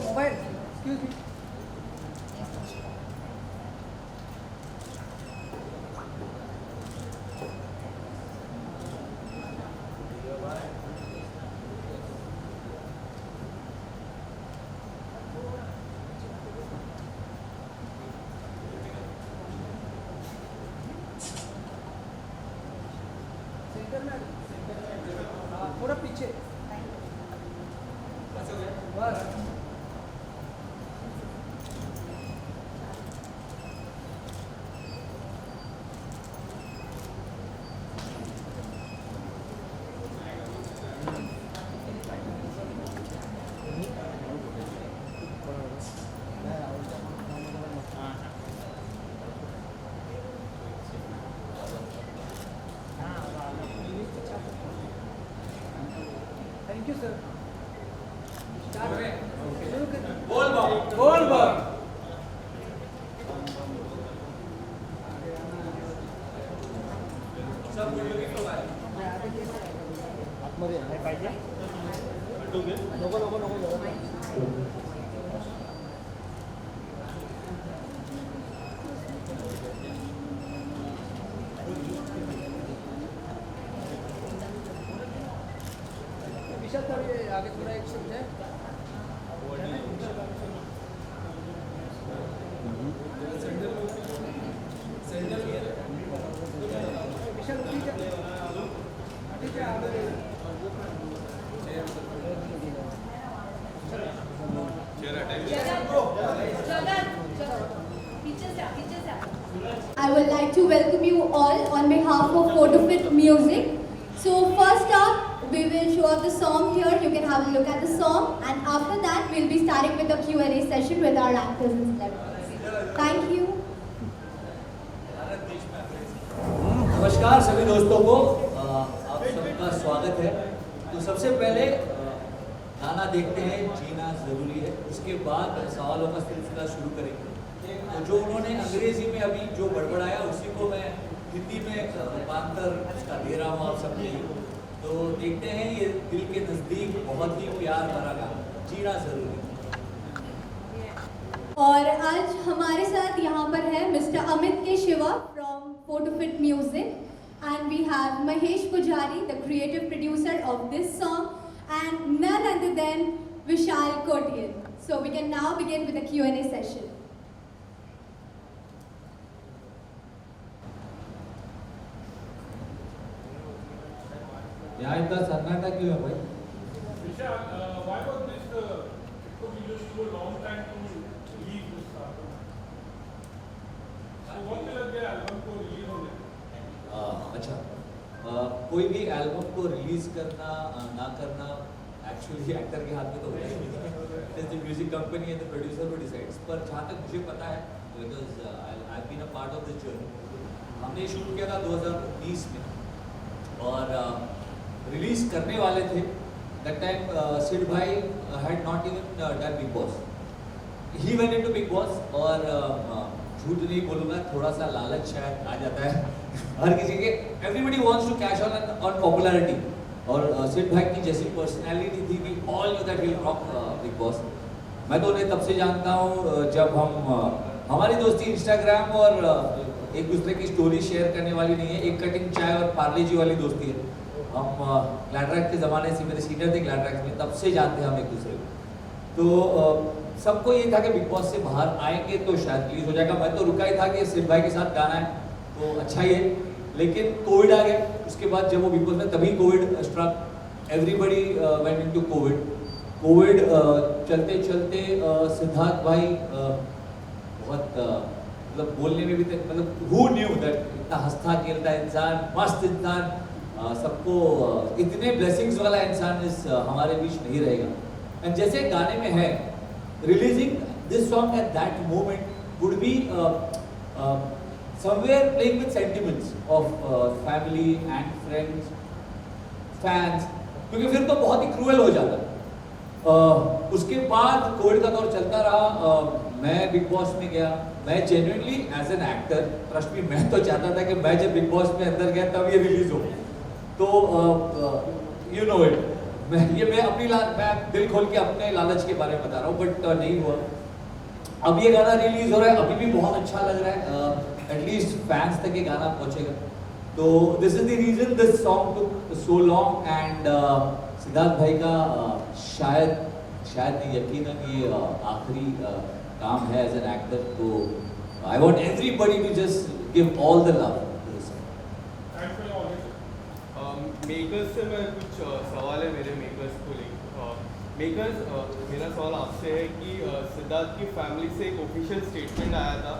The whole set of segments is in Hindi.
मोबाइल एक्सक्यूज मी थोड़ा पीछे बस थैंक यू सर बोल बोल आतमध्ये पाहिजे नको नको नको विशाल थोड़ी आगे थोड़ा एक शिफ्ट है विशाल ठीक है आगे I would like to welcome you all on behalf of Photofit Music. So first up, we will show up the song here. You can have a look at the song, and after that, we'll be starting with the Q&A session with our actors and celebrities. Thank you. नमस्कार सभी दोस्तों को, आप सबका स्वागत है। तो सबसे पहले गाना देखते हैं जीना ज़रूरी है, उसके बाद सवालों का सिलसिला शुरू करेंगे। तो जो उन्होंने अंग्रेजी में अभी जो बड़बड़ाया उसी को मैं हिंदी में रूपांतर उसका दे रहा हूँ आप सबके लिए। तो देखते हैं ये दिल के नज़दीक बहुत ही प्यार भरा गाना जीना ज़रूरी है। और आज हमारे साथ यहाँ पर है मिस्टर अमित के Shiva from Photofit Music, and we have Mahesh Pujari, the creative producer of this song, and none other than Vishal Kotian. So we can now begin with the Q&A session. यहाँ इतना सन्नाटा क्यों है भाई? Vishal, why was this? Because it just took a long time to release this album. So what will the album को release होने? अच्छा, कोई भी एल्बम को रिलीज करना ना करना एक्चुअली एक्टर के हाथ में तो होता ही नहीं है। म्यूजिक कंपनी है, द प्रोड्यूसर को डिसाइड्स। पर जहाँ तक मुझे पता है, because I have been a part of this journey, हमने शुरू किया था 2019 में और रिलीज करने वाले थे। दैट टाइम सिड भाई had not even done big boss. He went into big boss और झूठ नहीं बोलूँगा, थोड़ा सा लालच शायद आ जाता है हर किसी के। Everybody wants to cash on popularity, और सिड भाई की जैसी पर्सनैलिटी थी कि all know that will rock Bigg Boss. मैं तो उन्हें तब से जानता हूँ जब हमारी दोस्ती इंस्टाग्राम और एक दूसरे की स्टोरी शेयर करने वाली नहीं है, एक कटिंग चाय और पार्ले जी वाली दोस्ती है। हम ग्लैडरैक के ज़माने से, मेरे सीनियर थे ग्लैडरैक में, तब से जानते हैं हम एक दूसरे को। तो सबको ये था कि बिग बॉस से बाहर आएंगे तो शायद रिलीज हो जाएगा। मैं तो रुका ही था कि सिड भाई के साथ गाना है तो अच्छा ही है, लेकिन कोविड आ गया। उसके बाद जब वो बिग बॉस में, तभी Covid struck, everybody went into Covid चलते चलते सिद्धार्थ भाई बहुत मतलब बोलने में भी, मतलब हु न्यू दैट इतना हंसता खेलता इंसान, मस्त इंसान, सबको इतने ब्लेसिंग्स वाला इंसान इस हमारे बीच नहीं रहेगा। एंड जैसे गाने में है, releasing this song at that moment would be somewhere playing with sentiments of family and friends, fans, क्योंकि फिर तो बहुत ही क्रूएल हो जाता। उसके बाद कोविड का दौर चलता रहा, मैं बिग बॉस में गया। मैं genuinely as an actor, trust me, मैं तो चाहता था कि मैं जब बिग बॉस में अंदर गया तब ये रिलीज हो, तो यू नो इट, मैं दिल खोल के अपने लालच के बारे में बता रहा हूँ, बट नहीं हुआ। अब ये गाना रिलीज हो रहा है, अभी भी बहुत अच्छा लग रहा है, एटलीस्ट फैंस तक ये गाना पहुंचेगा। तो this is the reason this song took so long. And Siddharth भाई का शायद नहीं, यकीनन ये आखिरी काम है एज एन एक्टर। तो I want everybody to just give all the love. Makers से मैं कुछ सवाल है मेरे मेकर्स को लेकर। मेकर्स, मेरा सवाल आपसे है कि सिद्धार्थ की फैमिली से एक ऑफिशियल स्टेटमेंट आया था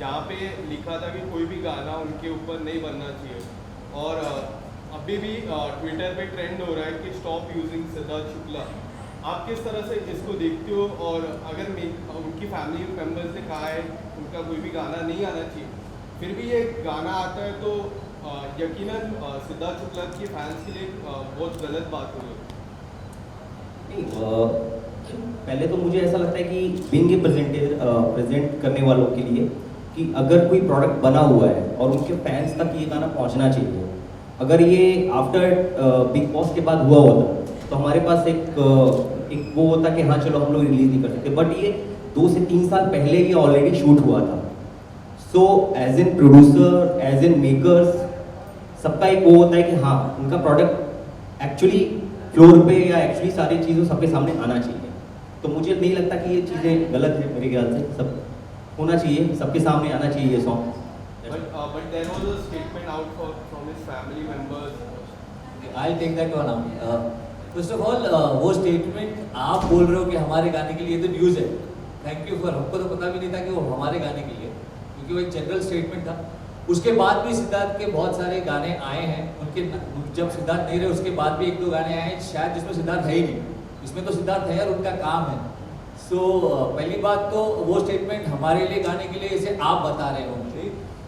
जहाँ पे लिखा था कि कोई भी गाना उनके ऊपर नहीं बनना चाहिए, और अभी भी ट्विटर पे ट्रेंड हो रहा है कि स्टॉप यूजिंग सिद्धार्थ शुक्ला। आप किस तरह से इसको देखते हो, और अगर उनकी फैमिली मेम्बर्स ने कहा है उनका कोई भी गाना नहीं आना चाहिए, फिर भी ये गाना आता है, तो यकीनन सिद्धार्थ शुक्ला के फैंस के लिए बहुत गलत बात हुई। पहले तो मुझे ऐसा लगता है कि बिंग ए प्रेजेंट करने वालों के लिए कि अगर कोई प्रोडक्ट बना हुआ है और उनके फैंस तक ये गाना पहुंचना चाहिए। अगर ये आफ्टर बिग बॉस के बाद हुआ होता तो हमारे पास एक वो होता कि हाँ चलो हम लोग रिलीज नहीं कर सकते, बट ये 2 से 3 साल पहले ये ऑलरेडी शूट हुआ था। So as an producer, as an makers, सबका एक वो होता है कि हाँ उनका प्रोडक्ट एक्चुअली फ्लोर पे या एक्चुअली सारी चीज़ों सबके सामने आना चाहिए। तो मुझे नहीं लगता कि ये चीज़ें गलत है, मेरे ख्याल से सब होना चाहिए, सबके सामने आना चाहिए ये song. But there was a statement out from his family members. I'll take that one up. First of all, वो स्टेटमेंट आप बोल रहे हो कि हमारे गाने के लिए तो न्यूज़ है, थैंक यू फॉर। हमको तो पता भी नहीं था कि वो हमारे गाने के लिए, क्योंकि वो एक जनरल स्टेटमेंट था। उसके बाद भी सिद्धार्थ के बहुत सारे गाने आए हैं, उनके जब सिद्धार्थ नहीं रहे उसके बाद भी 1-2 गाने आए हैं शायद जिसमें सिद्धार्थ है ही नहीं, इसमें तो सिद्धार्थ है और उनका काम है। सो पहली बात तो वो स्टेटमेंट हमारे लिए गाने के लिए इसे आप बता रहे हो मुझे।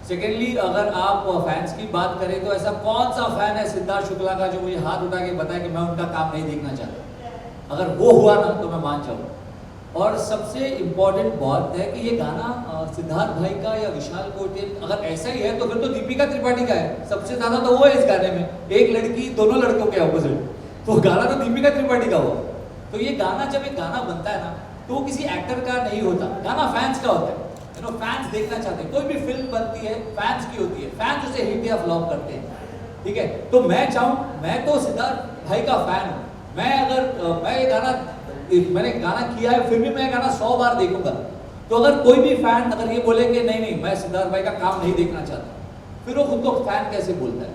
सेकेंडली, अगर आप फैंस की बात करें तो ऐसा कौन सा फैन है सिद्धार्थ शुक्ला का जो मुझे हाथ उठा के बताए कि मैं उनका काम नहीं देखना चाहता? अगर वो हुआ ना तो मैं मान जाऊँ। और सबसे इम्पॉर्टेंट बात है कि ये गाना सिद्धार्थ भाई का या विशाल कोटे, अगर ऐसा ही है तो फिर तो दीपिका त्रिपाठी का है। सबसे ज्यादा तो वो है इस गाने में, एक लड़की दोनों लड़कों के ऑपोजिट, तो गाना तो दीपिका त्रिपाठी का हुआ। तो ये गाना जब एक गाना बनता है ना तो वो किसी एक्टर का नहीं होता, गाना फैंस का होता है। यू नो, फैंस देखना चाहते हैं, कोई भी फिल्म बनती है फैंस की होती है, फैंस उसे हिट या फ्लॉप करते हैं, ठीक है। तो मैं चाहूँ, मैं तो सिद्धार्थ भाई का फैन हूँ, मैं ये गाना, मैंने गाना किया है फिर भी मैं गाना 100 बार देखूंगा। तो अगर कोई भी फैन अगर ये बोले कि नहीं मैं सिद्धार्थ भाई का काम नहीं देखना चाहता, फिर वो खुद को फैन कैसे बोलता है?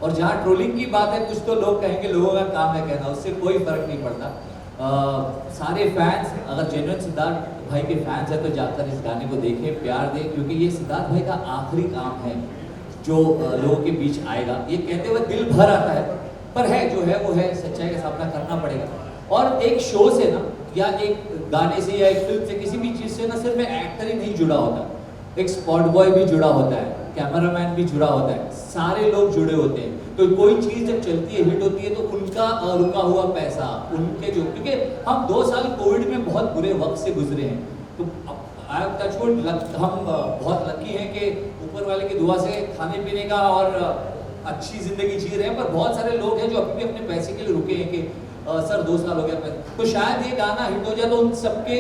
और जहाँ ट्रोलिंग की बात है, कुछ तो लोग कहेंगे लोगों का काम है कहना, उससे कोई फर्क नहीं पड़ता। सारे फैंस अगर जेन्युइन सिद्धार्थ भाई के फैंस हैं तो जाकर इस गाने को देखें, प्यार दें, क्योंकि ये सिद्धार्थ भाई का आखिरी काम है जो लोगों के बीच आएगा। ये कहते हुए दिल भर आता है, पर है जो है वो है, सच्चाई का सामना करना पड़ेगा। और एक शो से ना या एक गाने से या एक फिल्म से, किसी भी चीज़ से ना सिर्फ एक्टर ही नहीं जुड़ा होता, एक स्पॉट बॉय भी जुड़ा होता है, कैमरामैन भी जुड़ा होता है, सारे लोग जुड़े होते हैं। तो कोई चीज़ जब चलती है, हिट होती है, तो उनका रुका हुआ पैसा, उनके जो, क्योंकि हम 2 साल कोविड में बहुत बुरे वक्त से गुजरे हैं, तो हम बहुत लकी हैं कि ऊपर वाले की दुआ से खाने पीने का और अच्छी ज़िंदगी जी रहे हैं। पर बहुत सारे लोग हैं जो अभी भी अपने पैसे के लिए रुके हैं कि सर 2 साल हो गया, तो शायद ये गाना हिट हो जाए तो उन सबके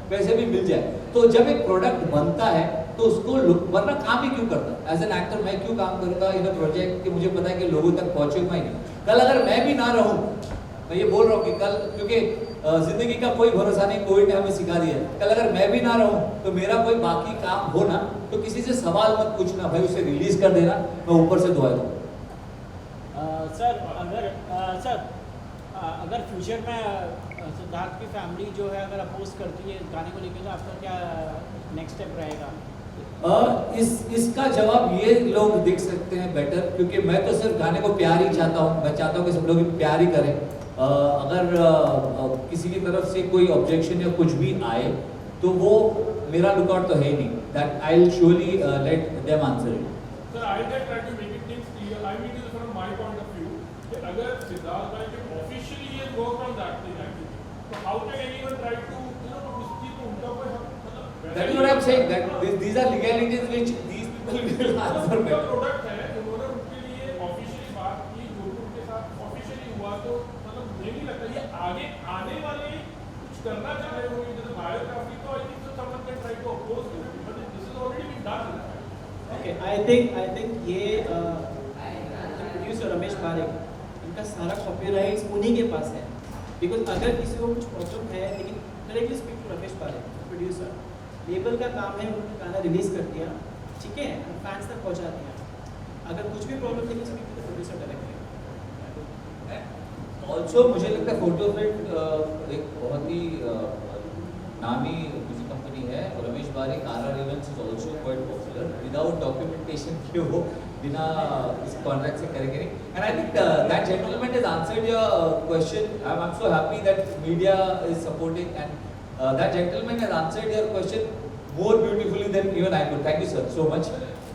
पैसे भी मिल जाए। तो जब एक प्रोडक्ट बनता है तो उसको वरना काम ही क्यों करता? एज एन एक्टर मैं क्यों काम करूँगा इन प्रोजेक्ट कि मुझे पता है कि लोगों तक पहुँचेगा ही नहीं। कल अगर मैं भी ना रहूँ, मैं ये बोल रहा हूँ कि कल, क्योंकि जिंदगी का कोई भरोसा नहीं, कोविड ने हमें सिखा दिया है, कल अगर मैं भी ना रहूँ तो मेरा कोई बाकी काम हो ना, तो किसी से सवाल मत पूछना, भाई उसे रिलीज कर देना, मैं ऊपर से दुआ दूँ। अगर फ्यूचर में सिद्धार्थ की फैमिली जो है अगर अपोज करती है इस गाने को लेकर, तो आपका क्या नेक्स्ट स्टेप रहेगा? इसका जवाब ये लोग देख सकते हैं बेटर, क्योंकि मैं तो सिर्फ गाने को प्यार ही चाहता हूँ। मैं चाहता हूँ कि सब लोग प्यार ही करें। अगर किसी की तरफ से कोई ऑब्जेक्शन या कुछ भी आए तो वो मेरा लुकआउट तो है ही नहीं, that I will surely let them answer it. Sir, I just try to make it things clear. I mean, it is from my point of view. कि अगर सिद्धार्थ भाई के officially ये work on that thing actually, तो how can anyone try to, you know, उस चीज को उनका कोई मतलब? That is what I am saying. That these are legalities which these people will answer उनका better. प्रोडक्ट है, उन्होंने उनके लिए ऑफिशियली बात की, Okay, I think ये प्रोड्यूसर रमेश पारेख, इनका सारा कॉपीराइट्स उन्हीं के पास है, बिकॉज अगर किसी को कुछ प्रॉब्लम है, लेकिन directly speak to Ramesh Parekh producer, label का काम है उन्होंने गाना रिलीज कर दिया, ठीक है, फैंस तक पहुंचा दिया, अगर कुछ भी प्रॉब्लम है speak to the producer directly. Also मुझे लगता है फोटोफिट एक बहुत ही नामी म्यूजिक कंपनी है और Ramesh Parekh R events is also quite popular without documentation के वो बिना इस कॉन्ट्रैक्ट से करेंगे नहीं and I think that gentleman has answered your question I am so happy that media is supporting and that gentleman has answered your question more beautifully than even I could thank you sir so much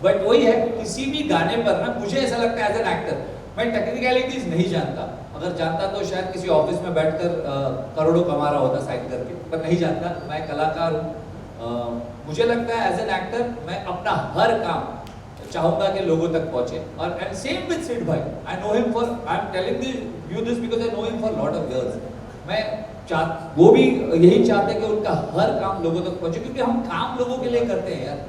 but वही है किसी भी गाने पर ना मुझे ऐसा लगता है एज एन एक्टर मैं टेक्निकलिटीज नहीं जानता अगर जानता तो शायद किसी ऑफिस में बैठकर करोड़ों कमा रहा होता साइन करके पर नहीं जानता मैं कलाकार हूँ मुझे लगता है एज एन एक्टर मैं अपना हर काम चाहूंगा कि लोगों तक पहुंचे और एंड सेम विद सिड भाई I know him for I am telling you this because I know him for lot of years मैं वो भी यही चाहते हैं कि उनका हर काम लोगों तक पहुंचे क्योंकि हम काम लोगों के लिए करते हैं यार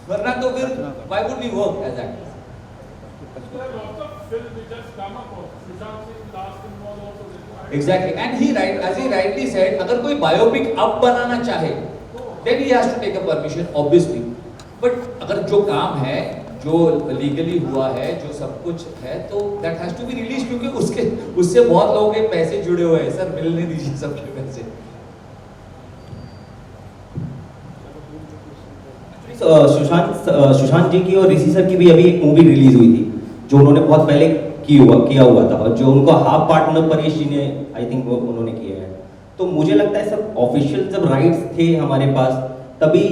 वरना तो फिर why would we work as actors Exactly, and as he rightly said, अगर कोई बायोपिक अब बनाना चाहे, then he has to take a permission, obviously. But अगर जो काम है, जो लीगली हुआ है, जो सब कुछ है, तो that has to be released क्योंकि उससे बहुत लोगों के पैसे जुड़े हुए हैं, सर मिलने दीजिए सबके पैसे. सुशांत जी की और ऋषि सर की भी अभी एक मूवी रिलीज हुई थी जो उन्होंने बहुत पहले किया हुआ था और जो उनको हाफ पार्टनर परेश जी ने आई थिंक उन्होंने किया है तो मुझे लगता है सब ऑफिशियल जब राइट्स थे हमारे पास तभी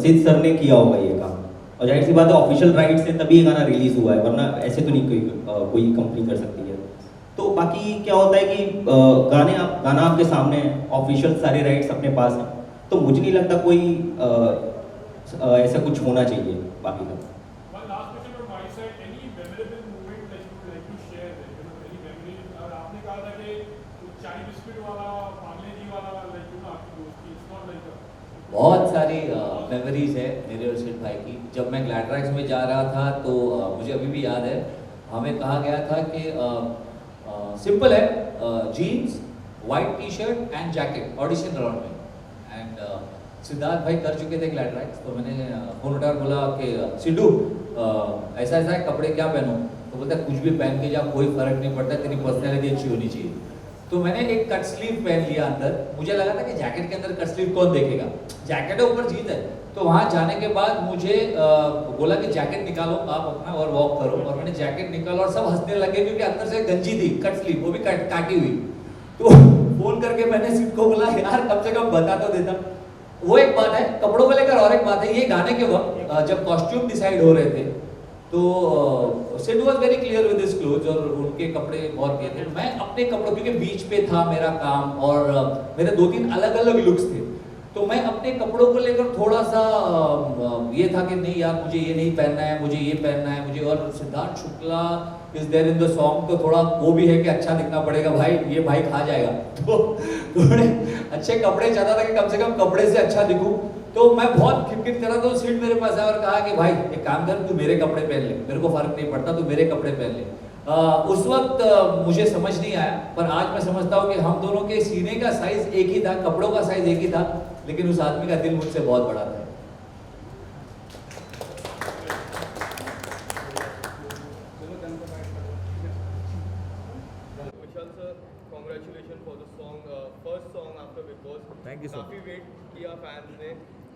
सिद्ध सर ने किया होगा ये काम और जाहिर सी बात है ऑफिशियल राइट्स से तभी ये गाना रिलीज हुआ है वरना ऐसे तो नहीं कोई कंपनी कर सकती है तो बाकी क्या होता है कि गाना आपके सामने है ऑफिशियल सारे राइट्स अपने पास हैं तो मुझे नहीं लगता कोई ऐसा कुछ होना चाहिए बाकी का बहुत सारी मेमोरीज है मेरे और सिड भाई की जब मैं ग्लैडरैक्स में जा रहा था तो मुझे अभी भी याद है हमें कहा गया था कि सिंपल है jeans white T shirt and jacket audition round में एंड सिद्धार्थ भाई कर चुके थे ग्लैडरैक्स तो मैंने फोन उठाकर बोला कि सिद्धू ऐसा है कपड़े क्या पहनूं तो बोलता कुछ भी पहन के जा कोई फर्क नहीं पड़ता तेरी पर्सनैलिटी अच्छी होनी चाहिए तो मैंने एक कट स्लीव पहन लिया अंदर मुझे लगा था कि जैकेट के अंदर कट स्लीव कौन देखेगा जैकेट है ऊपर जीन्स है तो वहां जाने के बाद मुझे बोला कि जैकेट निकालो आप अपना और वॉक करो और मैंने जैकेट निकाला और सब हंसने लगे क्योंकि अंदर से गंजी थी कट स्लीव वो भी काटी हुई तो फोन करके मैंने सिड को बोला यार कम से कम बता तो देता वो एक बात है कपड़ों को लेकर और एक बात है ये गाने के वक्त जब कॉस्ट्यूम डिसाइड हो रहे थे तो Sid was very clear with his clothes और उनके कपड़े और के थे मैं अपने कपड़ों क्योंकि बीच पे था मेरा काम और मेरे 2-3 अलग अलग लुक्स थे तो मैं अपने कपड़ों को लेकर थोड़ा सा ये था कि नहीं यार मुझे ये नहीं पहनना है मुझे ये पहनना है मुझे और Siddharth Shukla is there in the song तो थोड़ा वो भी है कि अच्छा दिखना पड़ेगा भाई ये भाई खा जाएगा तो थोड़े अच्छे कपड़े चाहता था कि कम से कम कपड़े से अच्छा दिखूं तो मैं बहुत खिटखिट करा तो सिड मेरे पास आया और कहा कि भाई एक काम कर तू मेरे कपड़े पहन ले मेरे को फर्क नहीं पड़ता तू मेरे कपड़े पहन ले उस वक्त मुझे समझ नहीं आया पर आज मैं समझता हूँ कि हम दोनों के सीने का साइज एक ही था कपड़ों का साइज एक ही था लेकिन उस आदमी का दिल मुझसे बहुत बड़ा था Congratulations for the song, first song after Big Boss. Thank you so much. काफी वेट किया फैंस ने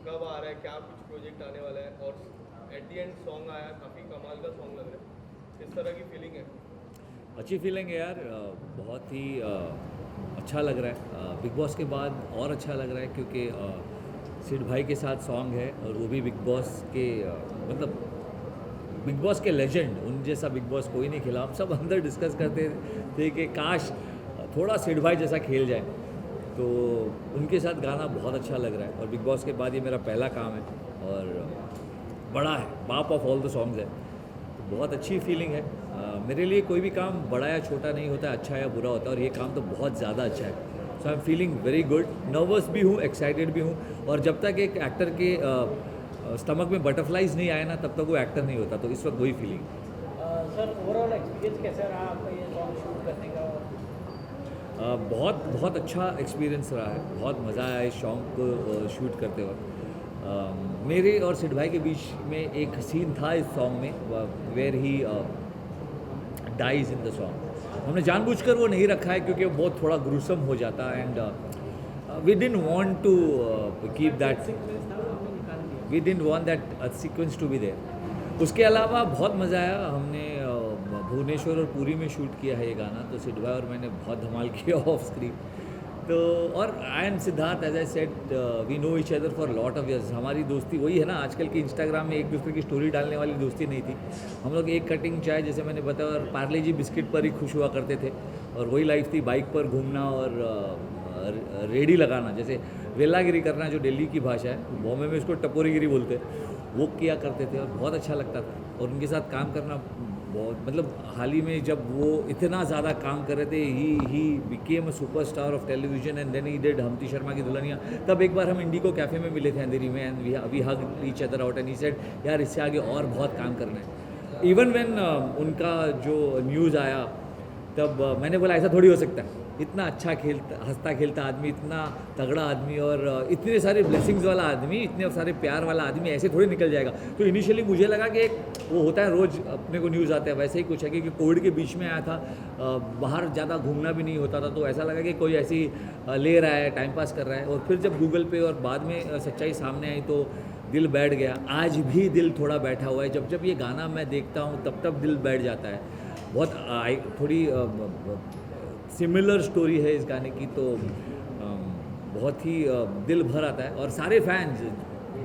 कब आ रहा है क्या कुछ प्रोजेक्ट आने वाला है और एट द एंड सॉन्ग आया काफी कमाल का सॉन्ग लग रहा है किस तरह की फीलिंग है अच्छी फीलिंग है यार बहुत ही अच्छा लग रहा है बिग बॉस के बाद और अच्छा लग रहा है क्योंकि सिड भाई के साथ सॉन्ग है और वो भी बिग बॉस के मतलब बिग बॉस के लेजेंड उन जैसा बिग बॉस कोई नहीं खेला हम सब अंदर डिस्कस करते थे कि काश थोड़ा सिड भाई जैसा खेल जाए तो उनके साथ गाना बहुत अच्छा लग रहा है और बिग बॉस के बाद ये मेरा पहला काम है और बड़ा है बाप ऑफ ऑल द सॉन्ग्स है तो बहुत अच्छी फीलिंग है मेरे लिए कोई भी काम बड़ा या छोटा नहीं होता अच्छा या बुरा होता है और ये काम तो बहुत ज़्यादा अच्छा है so I am feeling very good nervous भी हूँ एक्साइटेड भी हूँ और जब तक एक एक्टर के स्टमक में बटरफ्लाइज नहीं आए ना तब तक वो एक्टर नहीं होता, तो इस वक्त वही फीलिंग। सर ओवरऑल एक्सपीरियंस कैसा रहा आपका ये सॉन्ग शूट करने का? बहुत बहुत अच्छा एक्सपीरियंस रहा है, बहुत मज़ा आया इस सॉन्ग को शूट करते वक्त। मेरे और सिड भाई के बीच में एक सीन था इस सॉन्ग में where he dies in the song. हमने जानबूझकर वो नहीं रखा है क्योंकि वो बहुत थोड़ा ग्रूसम हो जाता, and we didn't want to keep that, we didn't want that sequence to be there. उसके अलावा बहुत मज़ा आया, हमने भुवनेश्वर और पुरी में शूट किया है ये गाना, तो सिड भाई और मैंने बहुत धमाल किया ऑफ स्क्रीन। तो और I and Siddharth, as I said, we know each other for lot of years. हमारी दोस्ती वही है ना, आजकल की इंस्टाग्राम में एक दूसरे की स्टोरी डालने वाली दोस्ती नहीं थी। हम लोग एक कटिंग चाय, जैसे मैंने बताया, और पार्ले जी बिस्किट पर ही खुश हुआ करते थे, और वही लाइफ थी, बाइक पर घूमना और रेडी लगाना, जैसे वेलागिरी करना जो दिल्ली की भाषा है, बॉम्बे में इसको टपोरीगिरी बोलते हैं, वो किया करते थे और बहुत अच्छा लगता था। और उनके साथ काम करना बहुत, मतलब हाल ही में जब वो इतना ज़्यादा काम कर रहे थे, he became a superstar of television, and then he did Humpty Sharma ki Dulhania. तब एक बार हम इंडिको कैफ़े में मिले थे अंधेरी में, and we hug each other out, and he said यार इससे आगे और बहुत काम करना है। इवन व्हेन उनका जो न्यूज़ आया तब मैंने बोला ऐसा थोड़ी हो सकता है, इतना अच्छा खेलता हंसता खेलता आदमी, इतना तगड़ा आदमी, और इतने सारे ब्लेसिंग्स वाला आदमी, इतने सारे प्यार वाला आदमी ऐसे थोड़ी निकल जाएगा। तो इनिशियली मुझे लगा कि वो होता है रोज़ अपने को न्यूज़ आते हैं, वैसे ही कुछ है, क्योंकि कोविड के बीच में आया था, बाहर ज़्यादा घूमना भी नहीं होता था, तो ऐसा लगा कि कोई ऐसी ले रहा है, टाइम पास कर रहा है। और फिर जब गूगल पे और बाद में सच्चाई सामने आई तो दिल बैठ गया। आज भी दिल थोड़ा बैठा हुआ है, जब जब ये गाना मैं देखता हूँ तब दिल बैठ जाता है। बहुत थोड़ी सिमिलर स्टोरी है इस गाने की, तो बहुत ही दिल भर आता है। और सारे फैंस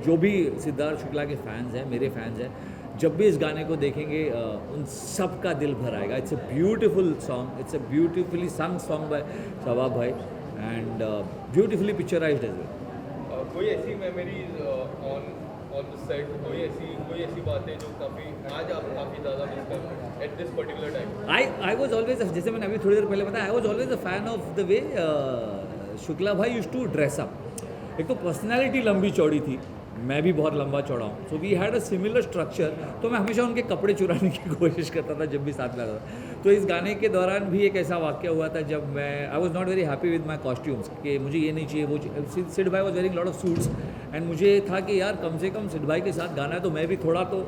जो भी सिद्धार्थ शुक्ला के फैंस हैं, मेरे फैंस हैं, जब भी इस गाने को देखेंगे उन सब का दिल भर आएगा। It's a beautiful song, it's a beautifully sung song by Sawab भाई, and beautifully picturised as well. कोई ऐसी मेमोरीज ऑन द सेट, कोई ऐसी बातें जो आज आप काफ़ी ज़्यादा मिस कर रहे हैं at this particular time? I was always, जैसे मैंने अभी थोड़ी देर पहले बताया, I was always a fan of the way Shukla भाई यूज्ड टू ड्रेस अप। एक तो पर्सनैलिटी लंबी चौड़ी थी, मैं भी बहुत लंबा चौड़ा हूँ, so we had a similar structure, तो मैं हमेशा उनके कपड़े चुराने की कोशिश करता था जब भी साथ में आता था। तो इस गाने के दौरान भी एक ऐसा वाक़या हुआ था जब मैं I was not very happy with my costumes, कि मुझे ये नहीं चाहिए, वो सिड भाई was wearing lot of suits, and मुझे था कि यार कम से कम सिड भाई के साथ गाना है तो मैं भी थोड़ा तो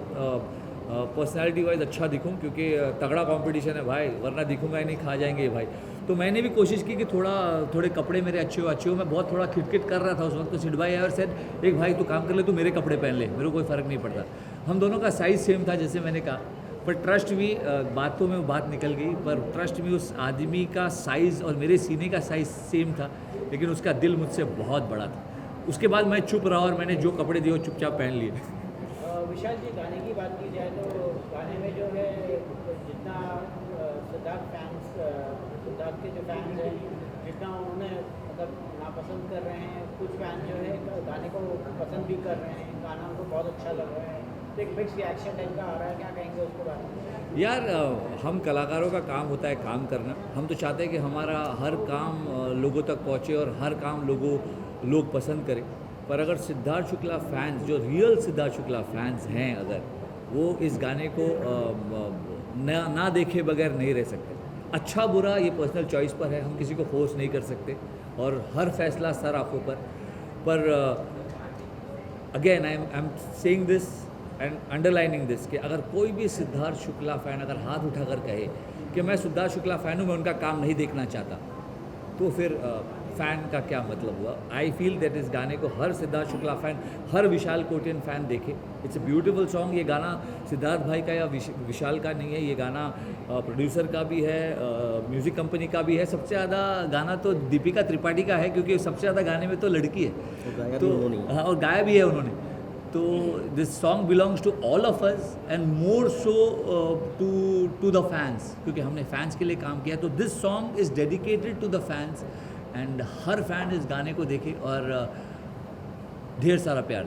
पर्सनैलिटी वाइज अच्छा दिखूं, क्योंकि तगड़ा कंपटीशन है भाई, वरना दिखूंगा ही नहीं, खा जाएंगे ये भाई। तो मैंने भी कोशिश की कि थोड़े कपड़े मेरे अच्छे हो। मैं बहुत थोड़ा खिटखिट कर रहा था उस वक्त, तो सिड भाई और सेड एक भाई तू काम कर ले, तू मेरे कपड़े पहन ले, मेरे को कोई फ़र्क नहीं पड़ता। हम दोनों का साइज़ सेम था जैसे मैंने कहा, पर ट्रस्ट भी बातों में वो बात निकल गई, पर ट्रस्ट भी उस आदमी का साइज़ और मेरे सीने का साइज़ सेम था, लेकिन उसका दिल मुझसे बहुत बड़ा था। उसके बाद मैं चुप रहा और मैंने जो कपड़े दिए वो चुपचाप पहन लिए। विशाल जी, गाने की बात की जाए तो गाने में जो है जितना सिद्धार्थ के जो फैंस हैं, जितना उन्होंने मतलब नापसंद कर रहे हैं, कुछ फैन जो है गाने को पसंद भी कर रहे हैं, गाना उनको बहुत अच्छा लग रहा है, तो एक मिक्स रिएक्शन टाइप का आ रहा है, क्या कहेंगे उसके बारे में? यार हम कलाकारों का काम होता है काम करना। हम तो चाहते हैं कि हमारा हर काम लोगों तक पहुँचे और हर काम लोग पसंद करें। पर अगर सिद्धार्थ शुक्ला फैंस, जो रियल सिद्धार्थ शुक्ला फैंस हैं, अगर वो इस गाने को ना देखे बगैर नहीं रह सकते। अच्छा बुरा ये पर्सनल चॉइस पर है, हम किसी को फोर्स नहीं कर सकते, और हर फैसला सर आँखों पर again I am saying this and underlining this कि अगर कोई भी सिद्धार्थ शुक्ला फ़ैन अगर हाथ उठाकर कहे कि मैं सिद्धार्थ शुक्ला फ़ैन हूँ, मैं उनका काम नहीं देखना चाहता, तो फिर फ़ैन का क्या मतलब हुआ। आई फील दैट इस गाने को हर सिद्धार्थ शुक्ला फ़ैन, हर विशाल कोटियन फ़ैन देखे। It's a beautiful song. ये गाना सिद्धार्थ भाई का या विशाल का नहीं है, ये गाना प्रोड्यूसर का भी है, म्यूज़िक कंपनी का भी है। सबसे ज़्यादा गाना तो दीपिका त्रिपाठी का है, क्योंकि सबसे ज़्यादा गाने में तो लड़की है, तो हाँ, और गाया भी है उन्होंने। तो this song belongs to all of us and more so to the fans, क्योंकि हमने फैंस के लिए काम किया। तो this song is dedicated to the fans, and हर फैन इस गाने को देखे और ढेर सारा प्यार।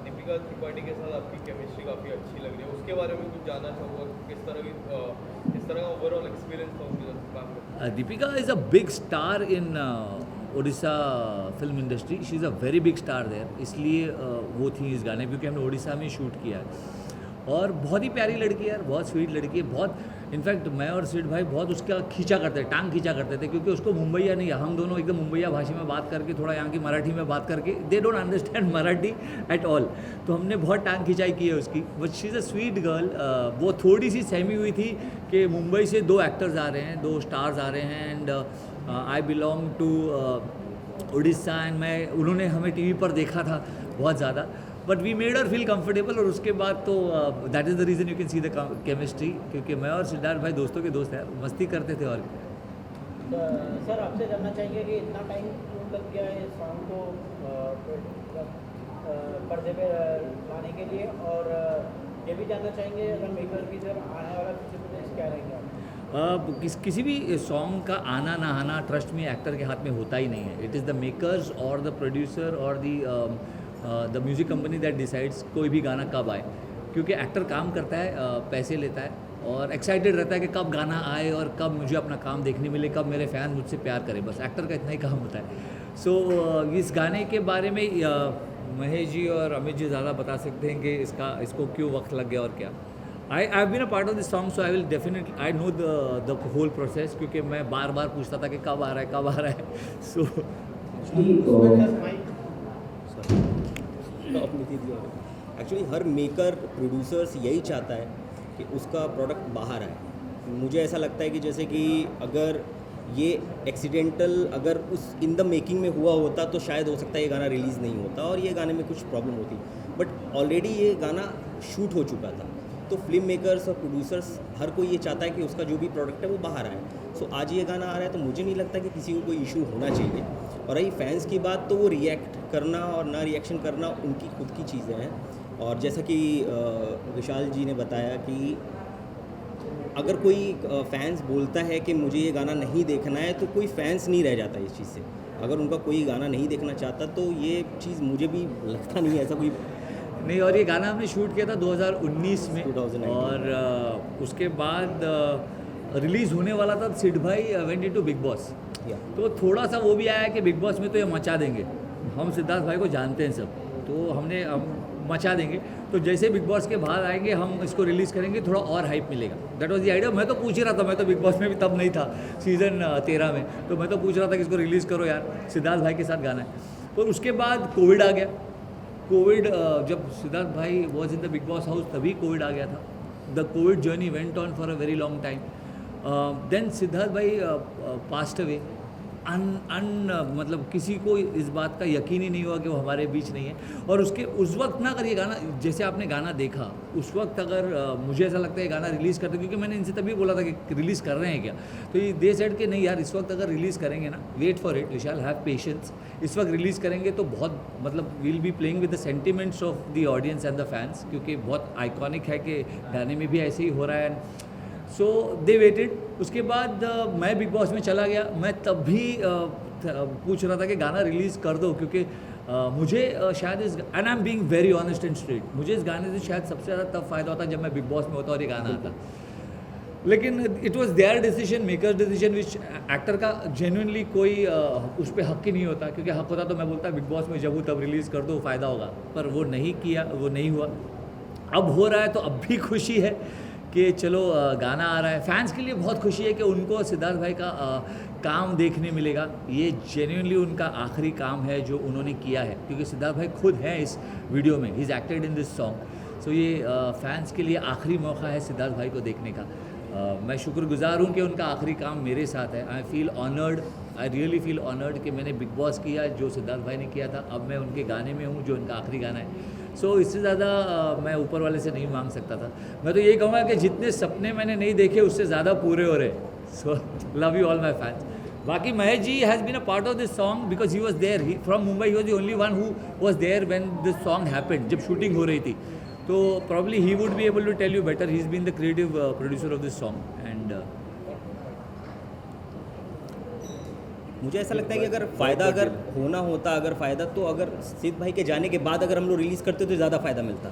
दीपिका त्रिपाठी के साथ आपकी केमिस्ट्री काफ़ी अच्छी लग रही है, उसके बारे में कुछ जानना चाहूँगा, किस तरह का ओवरऑल एक्सपीरियंस था उनके साथ काम करना? Deepika is a big star in Orissa film industry, she is a very big star there, इसलिए वो थी इस गाने, क्योंकि हमने उड़ीसा में शूट किया है। और बहुत ही प्यारी लड़की है यार, बहुत स्वीट लड़की है, बहुत इनफैक्ट मैं और सिड भाई बहुत उसका खींचा करते थे, टांग खींचा करते थे, क्योंकि उसको मुंबईया नहीं है, हम दोनों एकदम मुंबईया भाषा में बात करके, थोड़ा यहाँ की मराठी में बात करके, they don't understand Marathi at all, तो हमने बहुत टांग खिंचाई की है उसकी, but she is a sweet girl. वो थोड़ी सी सहमी हुई थी कि मुंबई से 2 एक्टर्स आ रहे हैं, 2 स्टार्स आ रहे हैं, and I belong to Orissa, and उन्होंने हमें टीवी पर देखा था बहुत ज़्यादा, but we made her feel comfortable, और उसके बाद तो that is the reason you can see the chemistry, क्योंकि मैं और सिद्धार्थ भाई दोस्तों के दोस्त हैं, मस्ती करते थे। और सर आपसे जानना चाहेंगे कि इतना टाइम क्यों लग गया है सॉन्ग को पर्दे पे लाने के लिए, और ये भी जानना चाहेंगे अगर मेकर की जब आने वाला फ्यूचर क्या रहेगा? किसी भी सॉन्ग का आना ना आना ट्रस्ट में एक्टर के हाथ में होता ही नहीं है, इट इज़ द मेकर्स और द प्रोड्यूसर और the music company that decides कोई भी गाना कब आए, क्योंकि एक्टर काम करता है, पैसे लेता है और एक्साइटेड रहता है कि कब गाना आए और कब मुझे अपना काम देखने मिले, कब मेरे फैन मुझसे प्यार करें, बस एक्टर का इतना ही काम होता है। सो इस गाने के बारे में महेश जी और अमित जी ज़्यादा बता सकते हैं कि इसको क्यों वक्त लग गया और क्या। I have been a part of this song, so I will definitely I know the whole process, क्योंकि मैं बार बार पूछता था कि कब आ रहा है सो एक्चुअली हर मेकर प्रोड्यूसर्स यही चाहता है कि उसका प्रोडक्ट बाहर आए। मुझे ऐसा लगता है कि जैसे कि अगर ये एक्सीडेंटल अगर उस इन द मेकिंग में हुआ होता तो शायद हो सकता है ये गाना रिलीज़ नहीं होता और ये गाने में कुछ प्रॉब्लम होती, बट ऑलरेडी ये गाना शूट हो चुका था। तो फिल्म मेकर्स और प्रोड्यूसर्स हर कोई ये चाहता है कि उसका जो भी प्रोडक्ट है वो बाहर आए। सो आज ये गाना आ रहा है तो मुझे नहीं लगता कि किसी को कोई इशू होना चाहिए। और रही फैंस की बात, तो वो रिएक्ट करना और ना रिएक्शन करना उनकी खुद की चीज़ें हैं। और जैसा कि विशाल जी ने बताया कि अगर कोई फैंस बोलता है कि मुझे ये गाना नहीं देखना है, तो कोई फैंस नहीं रह जाता इस चीज़ से। अगर उनका कोई गाना नहीं देखना चाहता तो ये चीज़ मुझे भी लगता नहीं है ऐसा कोई नहीं। और ये गाना हमने शूट किया था 2019 में 2019 और उसके बाद रिलीज़ होने वाला था। सिड भाई वेंट इनटू बिग बॉस, तो थोड़ा सा वो भी आया कि बिग बॉस में तो ये मचा देंगे, हम सिद्धार्थ भाई को जानते हैं सब, तो हमने मचा देंगे। तो जैसे बिग बॉस के बाहर आएंगे हम इसको रिलीज़ करेंगे, थोड़ा और हाइप मिलेगा। That was the idea. मैं तो पूछ ही रहा था, मैं तो बिग बॉस में भी तब नहीं था, सीज़न 13 में, तो मैं तो पूछ रहा था कि इसको रिलीज़ करो यार, सिद्धार्थ भाई के साथ गाना है। तो उसके बाद कोविड आ गया। कोविड जब सिद्धार्थ भाई was in the Bigg Boss house तभी कोविड आ गया था। The Covid journey went on for a very long time. Then Siddharth भाई पास्ट अवे। मतलब किसी को इस बात का यकीन ही नहीं हुआ कि वो हमारे बीच नहीं है। और उस वक्त ना अगर ये गाना, जैसे आपने गाना देखा, उस वक्त अगर मुझे ऐसा लगता है ये गाना रिलीज़ करते, क्योंकि मैंने इनसे तभी बोला था कि रिलीज़ कर रहे हैं क्या, तो ये दे सेड कि नहीं यार इस वक्त अगर रिलीज़ करेंगे ना, wait for it, we shall have patience. इस वक्त रिलीज़ करेंगे तो बहुत मतलब will be playing with the sentiments of the audience and the fans, क्योंकि बहुत आइकॉनिक है कि गाने में भी ऐसे ही हो रहा है। सो दे वेटेड। उसके बाद मैं बिग बॉस में चला गया। मैं तब भी पूछ रहा था कि गाना रिलीज़ कर दो, क्योंकि मुझे शायद and I am being very honest and straight, मुझे इस गाने से शायद सबसे ज़्यादा तब फ़ायदा होता जब मैं बिग बॉस में होता और ये गाना आता। लेकिन it was there decision, makers decision, which actor का जेन्युइनली कोई उस पर हक ही नहीं होता, क्योंकि हक होता तो मैं बोलता बिग बॉस में जब हो तब रिलीज़ कर दो, फ़ायदा होगा, पर वो नहीं किया, वो नहीं हुआ। अब हो रहा है तो अब भी खुशी है कि चलो गाना आ रहा है। फैंस के लिए बहुत खुशी है कि उनको सिद्धार्थ भाई का काम देखने मिलेगा। ये जेन्युइनली उनका आखिरी काम है जो उन्होंने किया है, क्योंकि सिद्धार्थ भाई खुद हैं इस वीडियो में, he is acted in this song. So ये फैंस के लिए आखिरी मौका है सिद्धार्थ भाई को देखने का। मैं शुक्रगुजार हूँ कि उनका आखिरी काम मेरे साथ है। I feel honoured, I really feel honoured कि मैंने बिग बॉस किया जो सिद्धार्थ भाई ने किया था, अब मैं उनके गाने में हूँ जो उनका आखिरी गाना है। सो इससे ज़्यादा मैं ऊपर वाले से नहीं मांग सकता था। मैं तो यही कहूँगा कि जितने सपने मैंने नहीं देखे उससे ज़्यादा पूरे हो रहे। So love you all my fans. बाकी Mahesh ji has been a part of this song because he was there, he from Mumbai, he was the only one who was there when this song happened, जब शूटिंग हो रही थी। तो probably he would be able to tell you better, he is been the creative producer of this song. And मुझे ऐसा लगता है कि अगर फ़ायदा अगर होना होता, अगर फ़ायदा तो अगर सिद्ध भाई के जाने के बाद अगर हम लोग रिलीज़ करते तो ज़्यादा फ़ायदा मिलता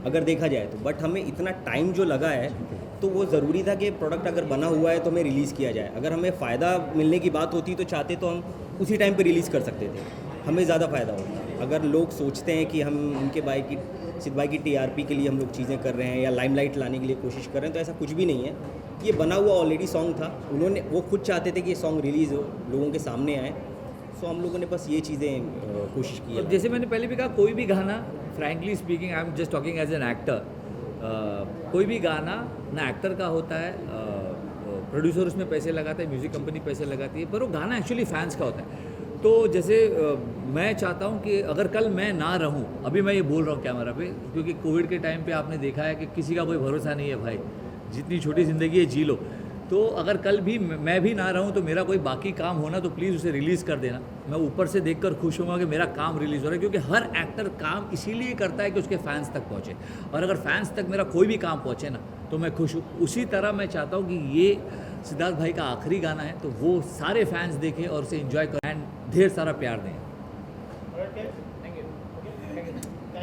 अगर देखा जाए तो। बट हमें इतना टाइम जो लगा है तो वो ज़रूरी था कि प्रोडक्ट अगर बना हुआ है तो हमें रिलीज़ किया जाए। अगर हमें फ़ायदा मिलने की बात होती तो चाहते तो हम उसी टाइम पे रिलीज़ कर सकते थे, हमें ज़्यादा फ़ायदा होता। अगर लोग सोचते हैं कि हम उनके भाई की सिद्ध भाई की टीआरपी के लिए हम लोग चीज़ें कर रहे हैं या लाइमलाइट लाने के लिए कोशिश कर रहे हैं, तो ऐसा कुछ भी नहीं है। ये बना हुआ ऑलरेडी सॉन्ग था, वो खुद चाहते थे कि ये सॉन्ग रिलीज़ हो, लोगों के सामने आए, सो हम लोगों ने बस ये चीज़ें कोशिश की है। और जैसे मैंने पहले भी कहा, कोई भी गाना, frankly speaking, I am just talking as an actor, कोई भी गाना ना एक्टर का होता है, प्रोड्यूसर उसमें पैसे लगाता है, म्यूज़िक कंपनी पैसे लगाती है, पर वो गाना एक्चुअली फैंस का होता है। तो जैसे मैं चाहता हूँ कि अगर कल मैं ना रहूँ, अभी मैं ये बोल रहा हूँ कैमरा पे, क्योंकि कोविड के टाइम पे आपने देखा है कि किसी का कोई भरोसा नहीं है भाई, जितनी छोटी ज़िंदगी है जी लो। तो अगर कल भी मैं भी ना रहूँ तो मेरा कोई बाकी काम होना तो प्लीज़ उसे रिलीज़ कर देना। मैं ऊपर से देखकर खुश होऊंगा कि मेरा काम रिलीज़ हो रहा है, क्योंकि हर एक्टर काम इसीलिए करता है कि उसके फैंस तक पहुँचे, और अगर फैंस तक मेरा कोई भी काम पहुँचे ना तो मैं खुश हूँ। उसी तरह मैं चाहता हूँ कि ये सिद्धार्थ भाई का आखिरी गाना है, तो वो सारे फैंस देखें और उसे एंजॉय करें एंड ढेर सारा प्यार दें।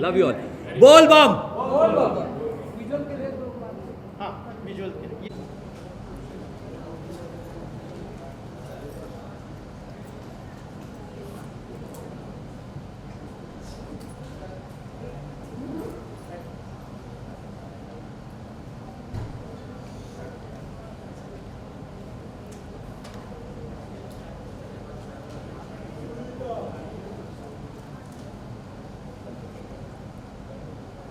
Love you all. बोल बम।